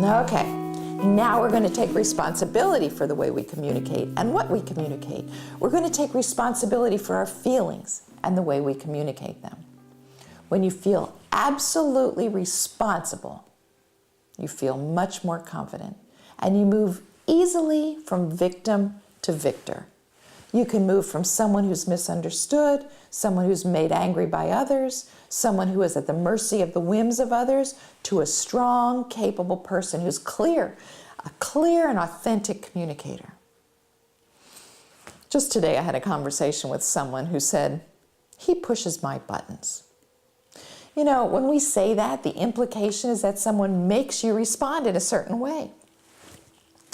Okay, now we're going to take responsibility for the way we communicate and what we communicate. We're going to take responsibility for our feelings and the way we communicate them. When you feel absolutely responsible, you feel much more confident, and you move easily from victim to victor. You can move from someone who's misunderstood, someone who's made angry by others, someone who is at the mercy of the whims of others, to a strong, capable person who's clear, a clear and authentic communicator. Just today I had a conversation with someone who said, "He pushes my buttons." You know, when we say that, the implication is that someone makes you respond in a certain way.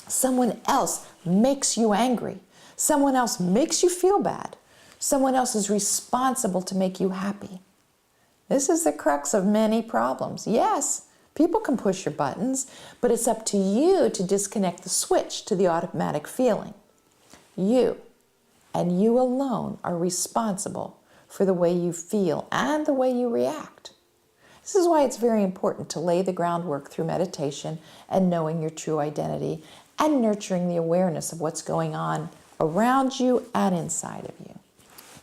Someone else makes you angry. Someone else makes you feel bad. Someone else is responsible to make you happy. This is the crux of many problems. Yes, people can push your buttons, but it's up to you to disconnect the switch to the automatic feeling. You, and you alone, are responsible for the way you feel and the way you react. This is why it's very important to lay the groundwork through meditation and knowing your true identity and nurturing the awareness of what's going on around you and inside of you.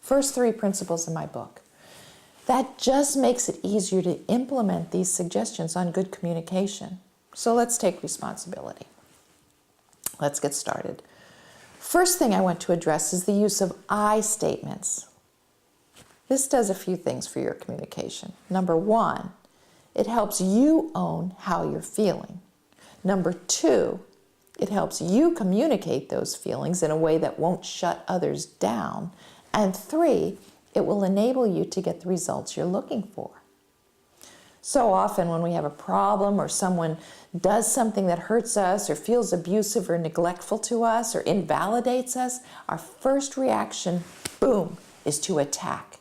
First 3 principles in my book. That just makes it easier to implement these suggestions on good communication. So let's take responsibility. Let's get started. First thing I want to address is the use of I statements. This does a few things for your communication. Number 1, it helps you own how you're feeling. Number 2, it helps you communicate those feelings in a way that won't shut others down. And 3, it will enable you to get the results you're looking for. So often when we have a problem or someone does something that hurts us or feels abusive or neglectful to us or invalidates us, our first reaction, boom, is to attack.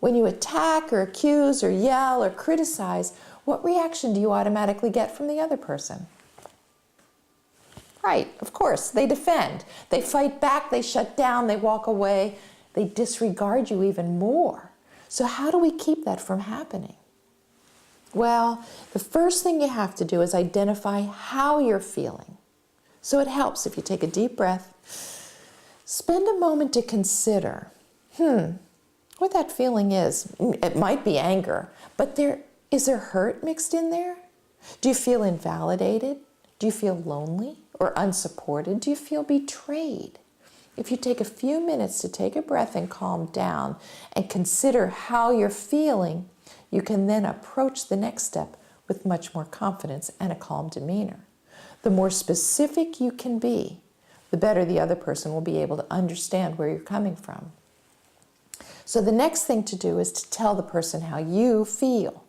When you attack or accuse or yell or criticize, what reaction do you automatically get from the other person? Right, of course, they defend. They fight back, they shut down, they walk away, they disregard you even more. So how do we keep that from happening? Well, the first thing you have to do is identify how you're feeling. So it helps if you take a deep breath, spend a moment to consider, what that feeling is. It might be anger, but is there hurt mixed in there? Do you feel invalidated? Do you feel lonely or unsupported? Do you feel betrayed? If you take a few minutes to take a breath and calm down and consider how you're feeling, you can then approach the next step with much more confidence and a calm demeanor. The more specific you can be, the better the other person will be able to understand where you're coming from. So the next thing to do is to tell the person how you feel.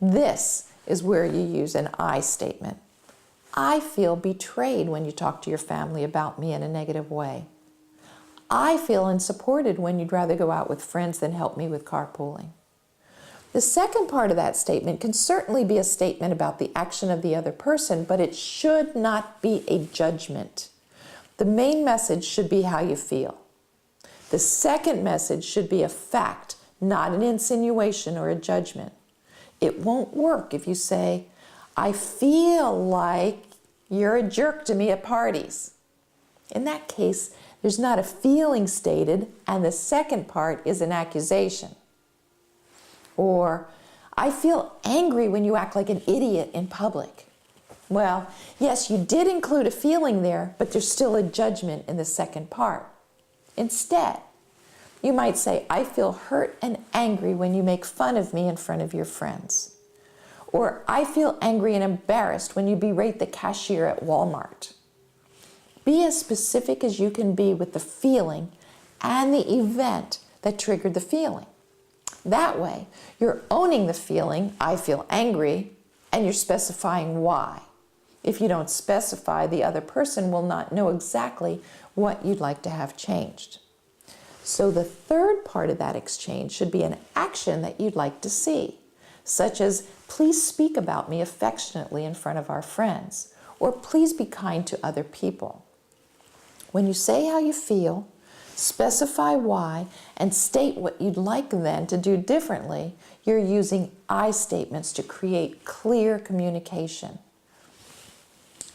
This is where you use an I statement. I feel betrayed when you talk to your family about me in a negative way. I feel unsupported when you'd rather go out with friends than help me with carpooling. The second part of that statement can certainly be a statement about the action of the other person, but it should not be a judgment. The main message should be how you feel. The second message should be a fact, not an insinuation or a judgment. It won't work if you say, I feel like you're a jerk to me at parties. In that case, there's not a feeling stated, and the second part is an accusation. Or, I feel angry when you act like an idiot in public. Well, yes, you did include a feeling there, but there's still a judgment in the second part. Instead, you might say, I feel hurt and angry when you make fun of me in front of your friends. Or, I feel angry and embarrassed when you berate the cashier at Walmart. Be as specific as you can be with the feeling and the event that triggered the feeling. That way, you're owning the feeling, I feel angry, and you're specifying why. If you don't specify, the other person will not know exactly what you'd like to have changed. So the third part of that exchange should be an action that you'd like to see, such as, please speak about me affectionately in front of our friends, or please be kind to other people. When you say how you feel, specify why, and state what you'd like then to do differently, you're using I statements to create clear communication.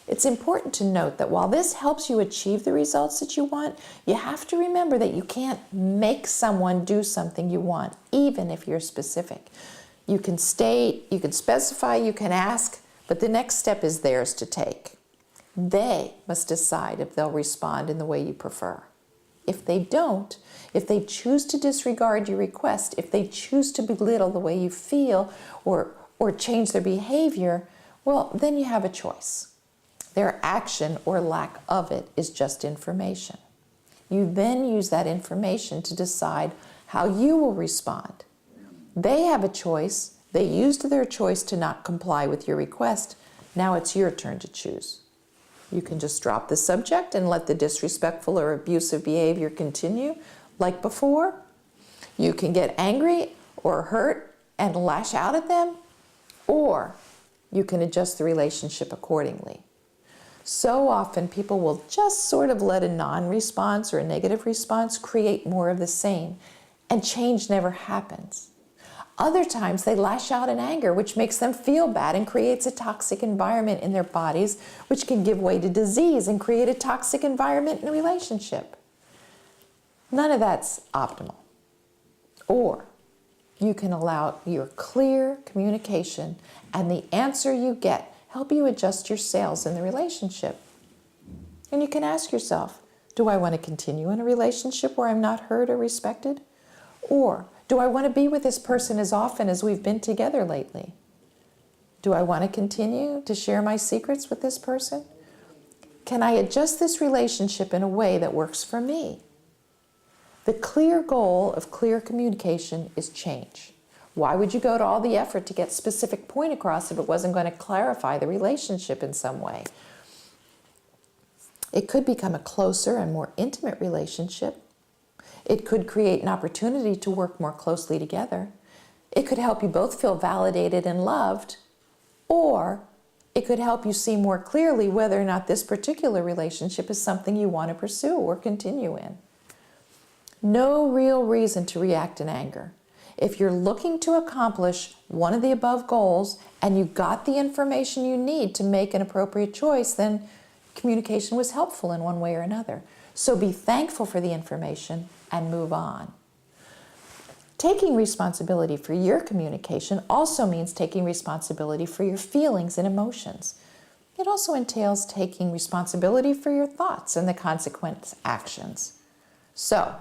It's important to note that while this helps you achieve the results that you want, you have to remember that you can't make someone do something you want, even if you're specific. You can state, you can specify, you can ask, but the next step is theirs to take. They must decide if they'll respond in the way you prefer. If they don't, if they choose to disregard your request, if they choose to belittle the way you feel or change their behavior, well, then you have a choice. Their action or lack of it is just information. You then use that information to decide how you will respond. They have a choice. They used their choice to not comply with your request. Now it's your turn to choose. You can just drop the subject and let the disrespectful or abusive behavior continue like before. You can get angry or hurt and lash out at them, or you can adjust the relationship accordingly. So often people will just sort of let a non-response or a negative response create more of the same, and change never happens. Other times they lash out in anger, which makes them feel bad and creates a toxic environment in their bodies, which can give way to disease and create a toxic environment in a relationship. None of that's optimal. Or you can allow your clear communication and the answer you get help you adjust your sails in the relationship. And you can ask yourself, do I want to continue in a relationship where I'm not heard or respected? Or do I want to be with this person as often as we've been together lately? Do I want to continue to share my secrets with this person? Can I adjust this relationship in a way that works for me? The clear goal of clear communication is change. Why would you go to all the effort to get a specific point across if it wasn't going to clarify the relationship in some way? It could become a closer and more intimate relationship. It could create an opportunity to work more closely together. It could help you both feel validated and loved, or it could help you see more clearly whether or not this particular relationship is something you want to pursue or continue in. No real reason to react in anger. If you're looking to accomplish one of the above goals and you got the information you need to make an appropriate choice, then communication was helpful in one way or another. So be thankful for the information and move on. Taking responsibility for your communication also means taking responsibility for your feelings and emotions. It also entails taking responsibility for your thoughts and the consequent actions. So,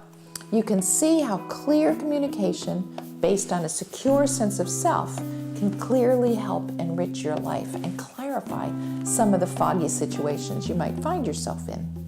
you can see how clear communication based on a secure sense of self can clearly help enrich your life and clarify some of the foggy situations you might find yourself in.